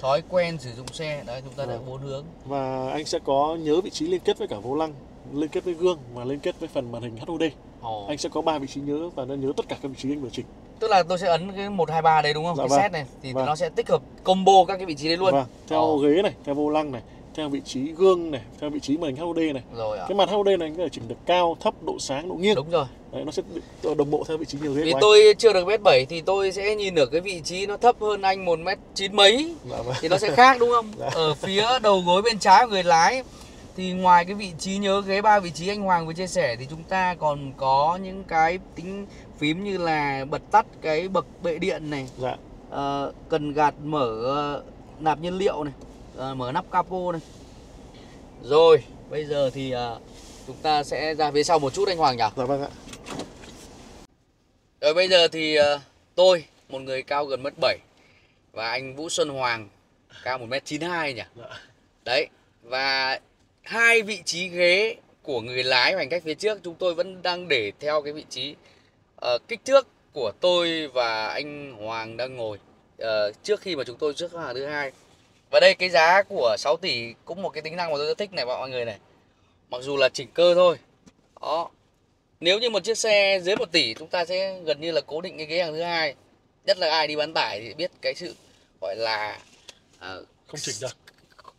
thói quen sử dụng xe. Đấy, chúng ta đã 4 hướng. Và anh sẽ có nhớ vị trí liên kết với cả vô lăng, liên kết với gương và liên kết với phần màn hình HUD. Anh sẽ có 3 vị trí nhớ và nó nhớ tất cả các vị trí anh vừa chỉnh. Tức là tôi sẽ ấn cái 1, 2, 3 đấy đúng không? Dạ Cái set này thì nó sẽ tích hợp combo các cái vị trí đấy luôn. Theo ghế này, theo vô lăng này, theo vị trí gương này, theo vị trí màn hình HUD này. Cái mặt HUD này anh có thể chỉnh được cao, thấp, độ sáng, độ nghiêng. Đúng rồi. Đấy, nó sẽ đồng bộ theo vị trí nhiều ghế. Vì tôi chưa được 1m7 thì tôi sẽ nhìn được cái vị trí nó thấp hơn anh 1m9 mấy. Thì nó sẽ khác đúng không? Ở phía đầu gối bên trái của người lái thì ngoài cái vị trí nhớ ghế 3 vị trí anh Hoàng vừa chia sẻ thì chúng ta còn có những cái tính phím như là bật tắt cái bậc bệ điện này. Cần gạt mở nạp nhiên liệu này, mở nắp capo này. Rồi, bây giờ thì chúng ta sẽ ra phía sau một chút anh Hoàng nhỉ? Dạ vâng ạ. Rồi bây giờ thì tôi, một người cao gần 1m7 và anh Vũ Xuân Hoàng cao 1m92 nhỉ? Đấy, và hai vị trí ghế của người lái và hành khách phía trước chúng tôi vẫn đang để theo cái vị trí kích thước của tôi và anh Hoàng đang ngồi trước khi mà chúng tôi trước hàng thứ hai. Và đây cái giá của 6 tỷ cũng một cái tính năng mà tôi rất thích này mọi người này. Mặc dù là chỉnh cơ thôi. Đó. Nếu như một chiếc xe dưới 1 tỷ chúng ta sẽ gần như là cố định cái ghế hàng thứ hai. Nhất là ai đi bán tải thì biết cái sự gọi là Không chỉnh được.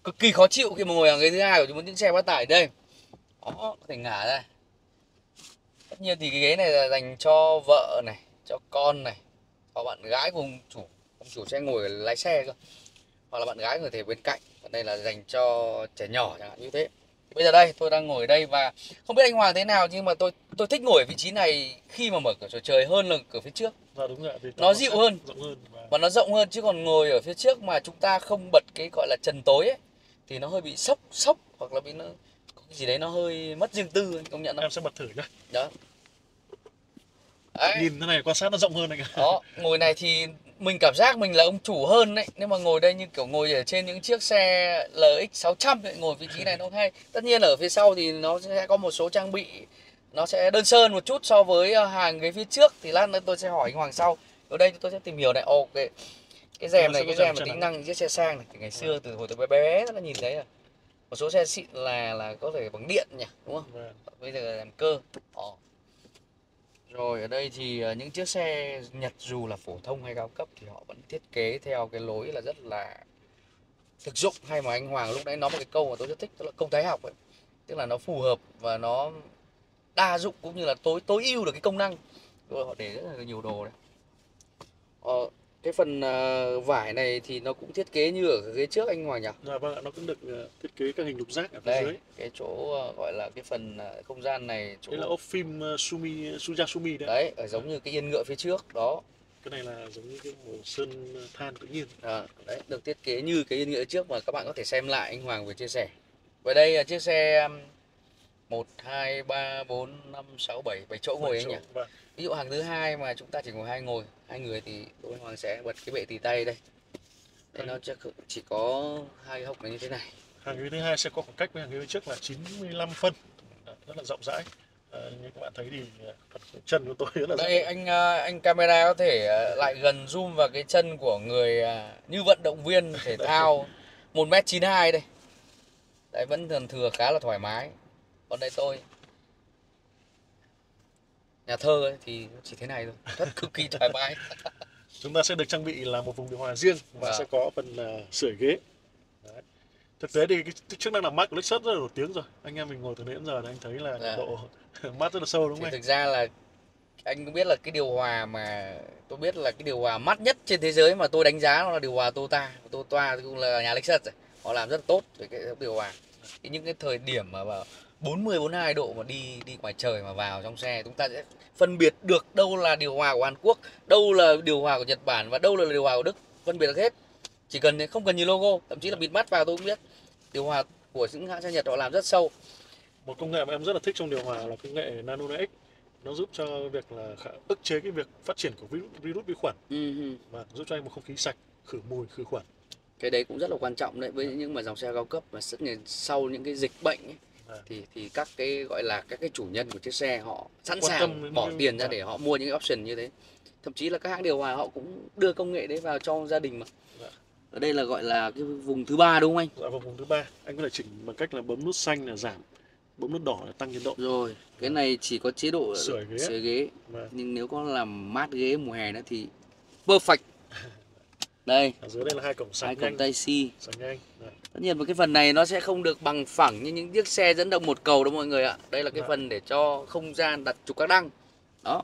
cực kỳ khó chịu khi mà ngồi ở ghế thứ hai của những xe bán tải đây. Đó, có thể ngả ra. Tất nhiên thì cái ghế này là dành cho vợ này, cho con này, cho bạn gái của ông chủ sẽ ngồi lái xe cơ, hoặc là bạn gái người thể bên cạnh. Còn đây là dành cho trẻ nhỏ chẳng hạn như thế. Thì bây giờ đây tôi đang ngồi ở đây và không biết anh Hoàng thế nào, nhưng mà tôi thích ngồi ở vị trí này khi mà mở cửa sổ trời hơn là cửa phía trước. Dạ đúng rồi, vì Nó dịu hơn, rộng hơn và nó rộng hơn, chứ còn ngồi ở phía trước mà chúng ta không bật cái gọi là trần tối ấy thì nó hơi bị sốc hoặc là bị nó có cái gì đấy nó hơi mất riêng tư, anh công nhận không? em sẽ bật thử nhá. Đó. Đấy. Nhìn thế này quan sát nó rộng hơn anh ạ. Đó, ngồi này thì mình cảm giác mình là ông chủ hơn đấy. Nhưng mà ngồi đây như kiểu ngồi ở trên những chiếc xe LX600 ấy, ngồi vị trí này nó hay. Tất nhiên ở phía sau thì nó sẽ có một số trang bị nó sẽ đơn sơ một chút so với hàng ghế phía trước. Thì lát nữa tôi sẽ hỏi anh Hoàng sau. Ở đây tôi sẽ tìm hiểu này. Ok. Cái rèm này, cái rèm là tính năng chiếc xe sang này. Thì ngày xưa từ hồi tôi bé bé đã nhìn thấy rồi. Một số xe xịn là có thể bằng điện nhỉ, đúng không? Bây giờ là làm cơ. Rồi ở đây thì những chiếc xe Nhật dù là phổ thông hay cao cấp thì họ vẫn thiết kế theo cái lối là rất là thực dụng, hay mà anh Hoàng lúc nãy nói một cái câu mà tôi rất thích, đó là công thái học ấy. Tức là nó phù hợp và nó đa dụng cũng như là tối ưu được cái công năng. Rồi họ để rất là nhiều đồ đấy. Cái phần vải này thì nó cũng thiết kế như ở ghế trước anh Hoàng nhỉ? Dạ vâng ạ, nó cũng được thiết kế các hình lục giác ở phía Đây, dưới. cái chỗ gọi là cái phần không gian này chỗ... Đây là ốp phim Suja Sumi đấy. Đấy, ở giống như cái yên ngựa phía trước đó. Cái này là giống như cái màu sơn than tự nhiên. Đấy, được thiết kế như cái yên ngựa trước mà các bạn có thể xem lại anh Hoàng vừa chia sẻ. Và đây là chiếc xe 1, 2, 3, 4, 5, 6, 7 chỗ ngồi anh nhỉ? Vâng. Ví dụ hàng thứ hai mà chúng ta chỉ ngồi hai người thì tôi Hoàng sẽ bật cái bệ tì tay đây. Đây nó chỉ có hai hộc này như thế này. Hàng ghế thứ hai sẽ có khoảng cách với hàng ghế bên trước là 95 phân, rất là rộng rãi. Như các bạn thấy thì phần chân của tôi rất là đây rộng. Anh camera có thể lại gần zoom vào cái chân của người như vận động viên thể thao 1m92 đây. Đấy, vẫn thường thừa khá là thoải mái. Còn đây tôi nhà thơ ấy, thì chỉ thế này thôi, rất cực kỳ thoải mái. Chúng ta sẽ được trang bị là một vùng điều hòa riêng và sẽ có phần sưởi ghế. Đấy. Thực tế thì cái chức năng làm mát của Lexus rất là nổi tiếng rồi. Anh em mình ngồi từ nãy đến giờ thì anh thấy là nhiệt độ mát rất là sâu đúng không anh? Thực ra là anh biết là cái điều hòa mà tôi biết là cái điều hòa mát nhất trên thế giới mà tôi đánh giá nó là điều hòa Toyota. Toyota cũng là nhà Lexus rồi. Họ làm rất là tốt về cái điều hòa. Thì những cái thời điểm mà 40 42 độ mà đi ngoài trời mà vào trong xe, chúng ta sẽ phân biệt được đâu là điều hòa của Hàn Quốc, đâu là điều hòa của Nhật Bản và đâu là điều hòa của Đức, phân biệt được hết. Chỉ cần không cần nhìn logo, thậm chí là bịt mắt vào tôi cũng biết. Điều hòa của những hãng xe Nhật họ làm rất sâu. Một công nghệ mà em rất là thích trong điều hòa là công nghệ NanoX. Nó giúp cho việc là ức chế cái việc phát triển của virus vi khuẩn và giúp cho anh một không khí sạch, khử mùi, khử khuẩn. Cái đấy cũng rất là quan trọng đấy với những mà dòng xe cao cấp mà sau những cái dịch bệnh ấy, thì các cái gọi là các cái chủ nhân của chiếc xe họ sẵn sàng bỏ tiền ra để họ mua những cái option như thế. Thậm chí là các hãng điều hòa họ cũng đưa công nghệ đấy vào cho gia đình mà. Ở đây là gọi là cái vùng thứ ba đúng không anh? Dạ, vùng thứ ba. Anh có thể chỉnh bằng cách là bấm nút xanh là giảm, bấm nút đỏ là tăng nhiệt độ. Rồi, cái này chỉ có chế độ sưởi ghế. Nhưng nếu có làm mát ghế mùa hè nữa thì perfect. Đây. Ở dưới đây là hai cổng sạc cổng Type-C. Sạc nhanh. Tất nhiên với cái phần này nó sẽ không được bằng phẳng như những chiếc xe dẫn động một cầu đâu mọi người ạ. Đây là cái phần để cho không gian đặt trục các đăng. Đó.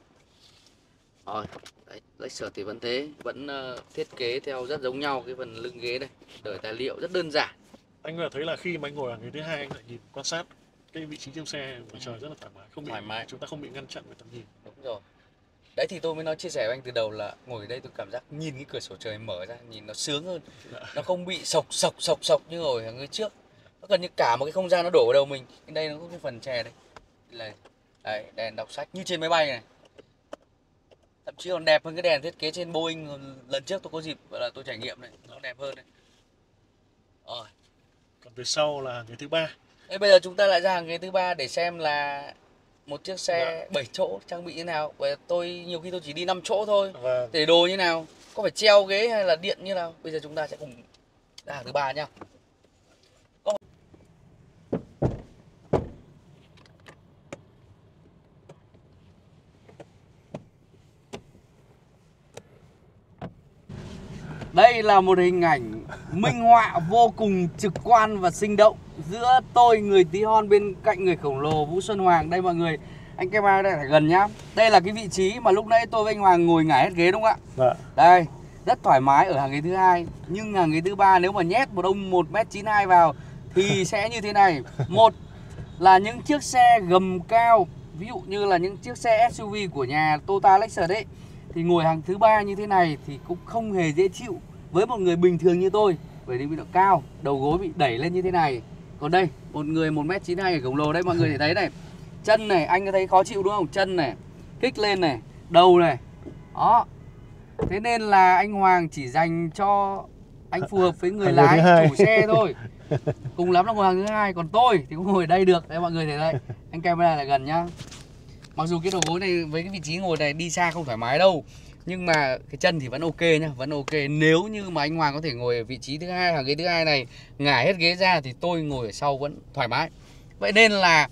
Rồi, đấy, Lexus thì vẫn thế, vẫn thiết kế theo rất giống nhau cái phần lưng ghế đây. Đời tài liệu rất đơn giản. Anh có thể thấy là khi mà anh ngồi ở ghế thứ hai anh lại nhìn quan sát cái vị trí trong xe ngoài trời rất là thoải mái, chúng ta không bị ngăn chặn về tầm nhìn. Đúng rồi. Đấy thì tôi mới nói chia sẻ với anh từ đầu là ngồi ở đây tôi cảm giác nhìn cái cửa sổ trời mở ra nhìn nó sướng hơn. Nó không bị sộc như ngồi ở người trước. Nó gần như cả một cái không gian nó đổ vào đầu mình. Đây nó có cái phần chè đây. Là đấy, đèn đọc sách như trên máy bay này. Thậm chí còn đẹp hơn cái đèn thiết kế trên Boeing lần trước tôi có dịp là tôi trải nghiệm này, nó đẹp hơn đấy. Rồi. Còn phía sau là ghế thứ ba. Bây giờ chúng ta lại ra hàng ghế thứ ba để xem là một chiếc xe 7 chỗ trang bị như nào. Bởi tôi nhiều khi tôi chỉ đi 5 chỗ thôi. Để đồ như nào, có phải treo ghế hay là điện như nào. Bây giờ chúng ta sẽ cùng ra hàng thứ ba nhá. Đây là một hình ảnh minh họa vô cùng trực quan và sinh động giữa tôi, người tí hon, bên cạnh người khổng lồ Vũ Xuân Hoàng. Đây mọi người, anh camera đây phải gần nhá. Đây là cái vị trí mà lúc nãy tôi với anh Hoàng ngồi ngả hết ghế đúng không ạ? Dạ. Đây, rất thoải mái ở hàng ghế thứ hai. Nhưng hàng ghế thứ ba nếu mà nhét một ông 1m92 vào thì sẽ như thế này. Một là những chiếc xe gầm cao, ví dụ như là những chiếc xe SUV của nhà Toyota Lexus ấy, thì ngồi hàng thứ ba như thế này thì cũng không hề dễ chịu với một người bình thường như tôi, bởi vì bị độ cao, đầu gối bị đẩy lên như thế này. Còn đây, một người 1m92 ở khổng lồ đây, mọi người thể thấy này, chân này anh có thấy khó chịu đúng không? Chân này, kích lên này, đầu này. Đó. Thế nên là anh Hoàng chỉ dành cho anh phù hợp với người lái, chủ xe thôi. Cùng lắm là ngồi hàng thứ hai, còn tôi thì cũng ngồi ở đây được. Đây mọi người thấy đây, anh camera lại gần nhá. Mặc dù cái đầu gối này với cái vị trí ngồi này đi xa không thoải mái đâu, nhưng mà cái chân thì vẫn ok nhá, vẫn ok. Nếu như mà anh Hoàng có thể ngồi ở vị trí thứ hai, hàng ghế thứ hai này, ngả hết ghế ra thì tôi ngồi ở sau vẫn thoải mái. Vậy nên là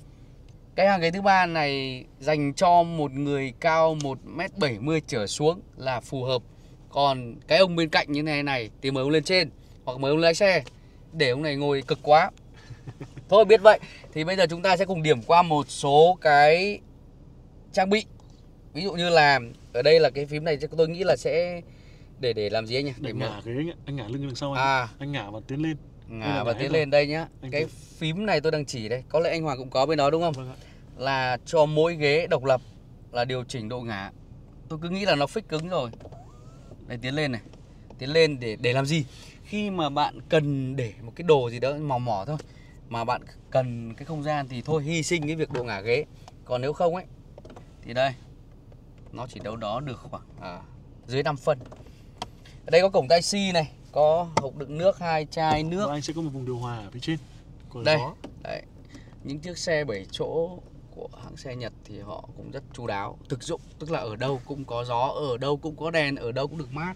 cái hàng ghế thứ ba này dành cho một người cao 1m70 trở xuống là phù hợp. Còn cái ông bên cạnh như này thì mời ông lên trên hoặc mời ông lái xe, để ông này ngồi cực quá. Thôi biết vậy. Thì bây giờ chúng ta sẽ cùng điểm qua một số cái trang bị. Ví dụ như là ở đây là cái phím này tôi nghĩ là sẽ để làm gì anh nhỉ? Để ngả ghế anh ngả lưng đằng sau anh ngả và tiến lên. Ngả và tiến lên đây nhá. Cái phím này tôi đang chỉ đây, có lẽ anh Hoàng cũng có bên đó đúng không? Vâng ạ. Là cho mỗi ghế độc lập là điều chỉnh độ ngả. Tôi cứ nghĩ là nó fix cứng rồi. Đây, tiến lên này. Tiến lên để làm gì? Khi mà bạn cần để một cái đồ gì đó mò mỏ thôi, mà bạn cần cái không gian thì thôi hy sinh cái việc độ ngả ghế. Còn nếu không ấy thì đây, nó chỉ đâu đó được khoảng dưới 5 phân. Ở đây có cổng tai si này, có hộc đựng nước, 2 chai nước. Và anh sẽ có một vùng điều hòa ở phía trên. Đây, đấy. Những chiếc xe 7 chỗ của hãng xe Nhật thì họ cũng rất chu đáo, thực dụng, tức là ở đâu cũng có gió, ở đâu cũng có đèn, ở đâu cũng được mát.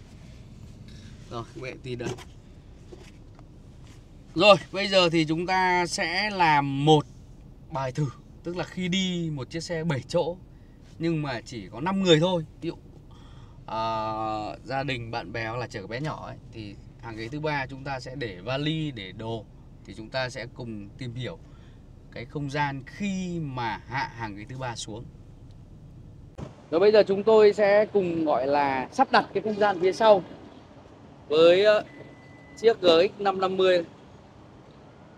Rồi, vậy thì đây. Rồi, bây giờ thì chúng ta sẽ làm một bài thử, tức là khi đi một chiếc xe 7 chỗ nhưng mà chỉ có 5 người thôi, ví dụ gia đình, bạn bè hoặc là chở bé nhỏ ấy, thì hàng ghế thứ ba chúng ta sẽ để vali, để đồ. Thì chúng ta sẽ cùng tìm hiểu cái không gian khi mà hạ hàng ghế thứ ba xuống. Rồi bây giờ chúng tôi sẽ cùng gọi là sắp đặt cái không gian phía sau với chiếc GX 550.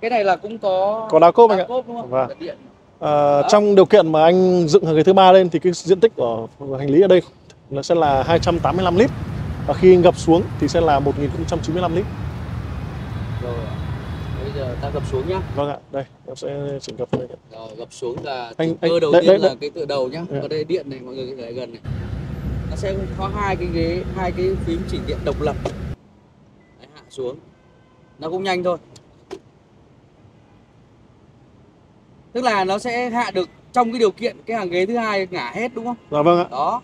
Cái này là cũng có đá cốp anh ạ. Cốp đúng không? Vâng. Điện. Trong điều kiện mà anh dựng hàng ghế thứ ba lên thì cái diện tích của hành lý ở đây nó sẽ là 285 lít. Và khi gập xuống thì sẽ là 1095 lít. Rồi, bây giờ ta gập xuống nhá. Vâng ạ, đây, em sẽ chỉnh gập đây. Rồi, gập xuống là Cơ đầu tiên là cái tựa đầu nhá. Ở đây điện này, mọi người có thể gần này. Nó sẽ có hai cái ghế, hai cái phím chỉnh điện độc lập. Đấy, hạ xuống. Nó cũng nhanh thôi. Tức là nó sẽ hạ được trong cái điều kiện cái hàng ghế thứ hai ngả hết đúng không? Dạ vâng ạ. Đó.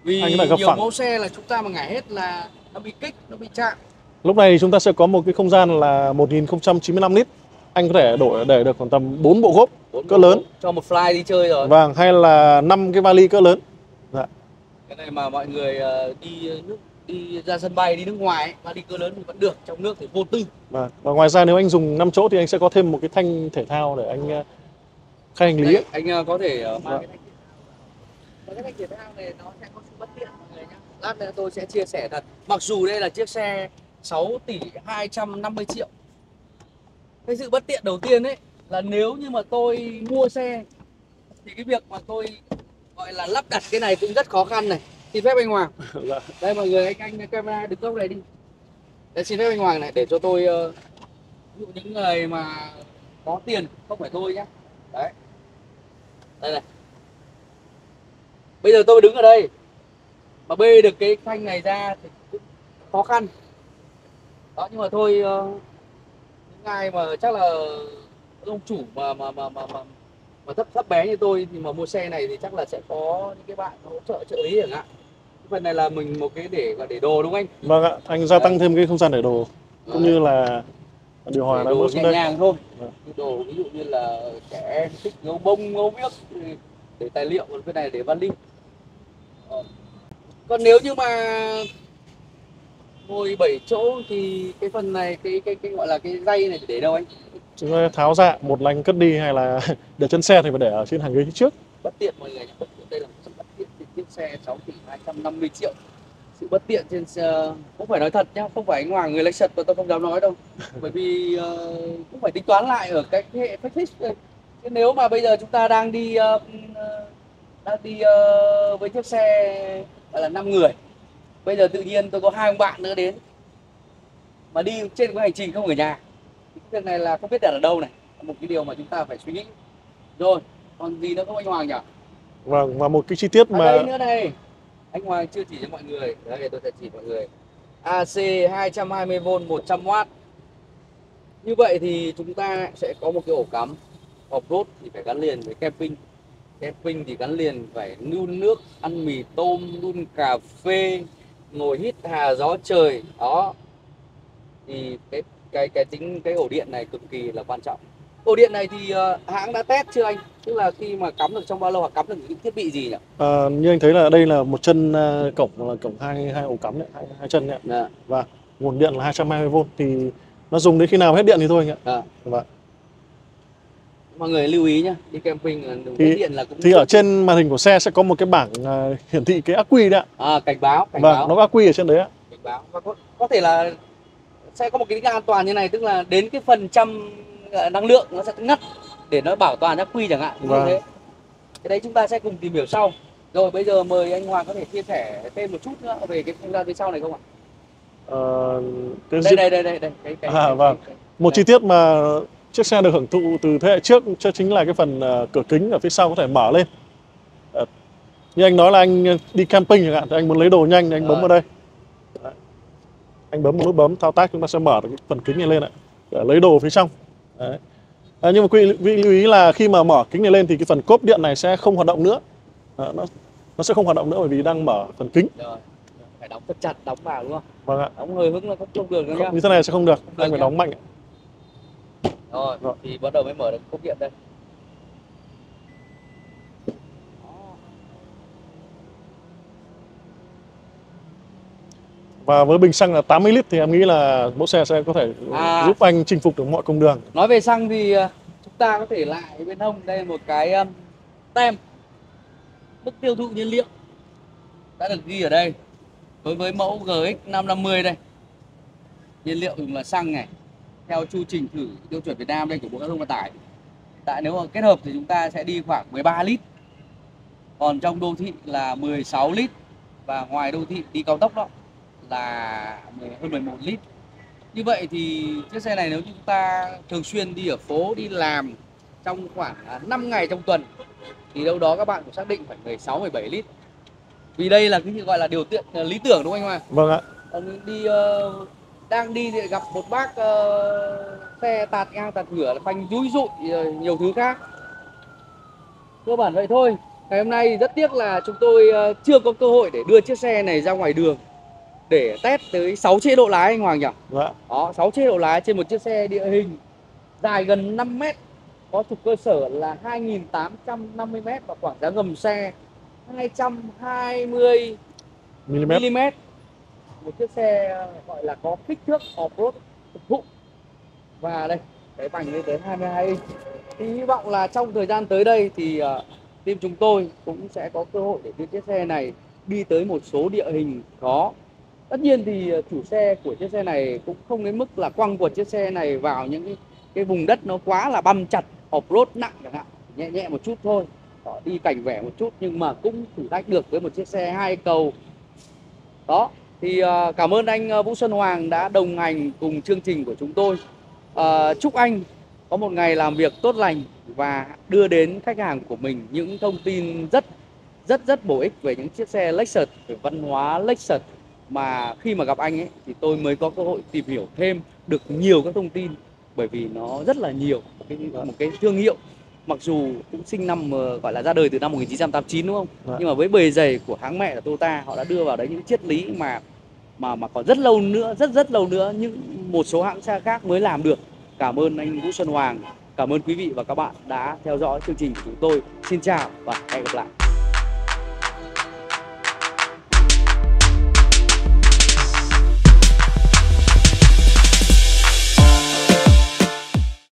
Vì nhiều mẫu xe là chúng ta mà ngả hết là nó bị kích, nó bị chạm. Lúc này thì chúng ta sẽ có một cái không gian là 1095 lít. Anh có thể để được khoảng tầm 4 bộ gốp cỡ lớn. Cho một fly đi chơi rồi. Vâng, hay là 5 cái vali cỡ lớn. Dạ. Cái này mà mọi người đi ra sân bay, đi nước ngoài ấy, vali cỡ lớn thì vẫn được, trong nước thì vô tư. Và ngoài ra nếu anh dùng 5 chỗ thì anh sẽ có thêm một cái thanh thể thao để anh khai hành lý. Đây, anh có thể mang cái thanh thể thao. Và cái thanh thể thao này nó sẽ có sự bất tiện mọi người nhé. Lát nữa tôi sẽ chia sẻ thật. Mặc dù đây là chiếc xe 6 tỷ 250 triệu. Cái sự bất tiện đầu tiên ấy là nếu như mà tôi mua xe thì cái việc mà tôi gọi là lắp đặt cái này cũng rất khó khăn này. Xin phép anh Hoàng. Đây mọi người, anh camera đứng góc này đi. Đây, xin phép anh Hoàng này để cho tôi ví dụ những người mà có tiền, không phải tôi nhá. Đấy. Đây này. Bây giờ tôi đứng ở đây mà bê được cái thanh này ra thì cũng khó khăn. Đó, nhưng mà thôi, những ai mà chắc là ông chủ mà thấp bé như tôi thì mà mua xe này thì chắc là sẽ có những cái bạn hỗ trợ trợ lý chẳng hạn. Cái phần này là mình một cái để đồ đúng không anh? Vâng ạ, anh gia tăng thêm cái không gian để đồ cũng như là điều hòa nó bước xuống đây. Nhẹ nhàng thôi. Đồ ví dụ như là trẻ em thích gấu bông, gấu biếc để tài liệu, còn cái này để vali. Còn nếu như mà Ngồi 7 chỗ thì cái phần này cái gọi là cái dây này để đâu anh? Chúng ta tháo ra, một là anh cất đi hay là để chân xe thì phải để ở trên hàng ghế phía trước. Bất tiện mọi người nhé, bất tiện, đây là một sự bất tiện trên chiếc xe 6 tỷ 250 triệu. Sự bất tiện trên xe, cũng phải nói thật nhá, không phải anh Hoàng người Lexus tôi không dám nói đâu. Bởi vì cũng phải tính toán lại ở cái hệ facelift đây. Chứ nếu mà bây giờ chúng ta đang đi với chiếc xe gọi là 5 người. Bây giờ tự nhiên tôi có 2 ông bạn nữa đến mà đi trên cái hành trình không ở nhà. Thì cái việc này là không biết đặt ở đâu này, một cái điều mà chúng ta phải suy nghĩ. Rồi, còn gì nữa không anh Hoàng nhỉ? Vâng, và một cái chi tiết À mà đây nữa này, anh Hoàng chưa chỉ cho mọi người. Đây tôi sẽ chỉ mọi người. AC 220V 100W. Như vậy thì chúng ta sẽ có một cái ổ cắm. Off-road thì phải gắn liền với camping. Camping thì gắn liền phải đun nước, ăn mì tôm, đun cà phê, ngồi hít hà gió trời. Đó. Thì cái ổ điện này cực kỳ là quan trọng. Ổ điện này thì hãng đã test chưa anh? Tức là khi mà cắm được trong bao lâu hoặc cắm được những thiết bị gì nhỉ? như anh thấy là đây là một chân cổng là cổng hai ổ cắm đấy, hai chân đấy. Dạ. Và nguồn điện là 220V thì nó dùng đến khi nào hết điện thì thôi anh ạ. Dạ. Vâng. Mọi người lưu ý nhá, đi camping là dùng Thì- điện là cũng Thì ở trên màn hình của xe sẽ có một cái bảng hiển thị cái ắc quy đấy ạ. cảnh báo, cảnh Vâng, báo, nó có ắc quy ở trên đấy ạ. cảnh báo. Và có thể là sẽ có một cái an toàn như này, tức là đến cái phần trăm năng lượng nó sẽ ngắt để nó bảo toàn ắc quy chẳng hạn. Như Vâng. thế. Cái đấy chúng ta sẽ cùng tìm hiểu sau. Rồi bây giờ mời anh Hoàng có thể chia sẻ thêm một chút nữa về cái không gian phía sau này không ạ? Cái Đây. vâng. Một chi tiết mà chiếc xe được hưởng thụ từ thế hệ trước cho chính là cái phần cửa kính ở phía sau có thể mở lên. Như anh nói là anh đi camping chẳng hạn, thì anh muốn lấy đồ nhanh thì anh bấm vào đây. Đấy. Anh bấm một nút bấm thao tác chúng ta sẽ mở được cái phần kính này lên ạ, để lấy đồ phía trong. Đấy. Nhưng mà quý vị lưu ý là khi mà mở kính này lên thì cái phần cốp điện này sẽ không hoạt động nữa. Nó sẽ không hoạt động nữa bởi vì đang mở phần kính. Rồi. Phải đóng thật chặt, đóng vào đúng không? Vâng ạ. Đóng hơi hứng là không được nữa nhá. Như thế này sẽ không được, được anh phải nhá. đóng mạnh ạ. Rồi, thì bắt đầu mới mở được cốp điện đây. Và với bình xăng là 80 lít thì em nghĩ là mẫu xe sẽ có thể giúp anh chinh phục được mọi cung đường. Nói về xăng thì chúng ta có thể lại bên hông đây một cái tem mức tiêu thụ nhiên liệu đã được ghi ở đây. Đối với mẫu GX 550 đây, nhiên liệu dùng là xăng này, theo chu trình thử tiêu chuẩn Việt Nam đây của Bộ Giao thông Vận tải. Tại nếu mà kết hợp thì chúng ta sẽ đi khoảng 13 lít. Còn trong đô thị là 16 lít. Và ngoài đô thị đi cao tốc đó là hơn 11 lít. Như vậy thì chiếc xe này nếu chúng ta thường xuyên đi ở phố, đi làm trong khoảng 5 ngày trong tuần thì đâu đó các bạn cũng xác định phải 16, 17 lít. Vì đây là cái gọi là điều kiện lý tưởng đúng không anh Hoàng? Vâng ạ. Còn đang đi thì gặp một bác xe tạt ngang tạt ngửa là phanh rúi rụi nhiều thứ khác. Cơ bản vậy thôi. Ngày hôm nay rất tiếc là chúng tôi chưa có cơ hội để đưa chiếc xe này ra ngoài đường để test tới 6 chế độ lái anh Hoàng nhỉ? Dạ. Đó, 6 chế độ lái trên một chiếc xe địa hình dài gần 5 mét, có trục cơ sở là 2.850 m và quảng giá ngầm xe 220 mm. Một chiếc xe gọi là có kích thước off-road thực thụ. Và đây, cái vành lên tới 22 inch. Thì hy vọng là trong thời gian tới đây thì team chúng tôi cũng sẽ có cơ hội để đưa chiếc xe này đi tới một số địa hình khó. Tất nhiên thì chủ xe của chiếc xe này cũng không đến mức là quăng của chiếc xe này vào những cái vùng đất nó quá là băm chặt, off-road nặng chẳng hạn, nhẹ nhẹ một chút thôi, đi cảnh vẻ một chút nhưng mà cũng thử thách được với một chiếc xe 2 cầu. Đó, thì cảm ơn anh Vũ Xuân Hoàng đã đồng hành cùng chương trình của chúng tôi. Chúc anh có một ngày làm việc tốt lành và đưa đến khách hàng của mình những thông tin rất bổ ích về những chiếc xe Lexus, về văn hóa Lexus mà khi mà gặp anh ấy thì tôi mới có cơ hội tìm hiểu thêm được nhiều các thông tin, bởi vì nó rất là nhiều một cái thương hiệu mặc dù cũng sinh năm gọi là ra đời từ năm 1989 đúng không? Nhưng mà với bề dày của hãng mẹ là Toyota, họ đã đưa vào đấy những triết lý mà còn rất lâu nữa, rất lâu nữa những một số hãng xe khác mới làm được. Cảm ơn anh Vũ Xuân Hoàng, cảm ơn quý vị và các bạn đã theo dõi chương trình của chúng tôi. Xin chào và hẹn gặp lại.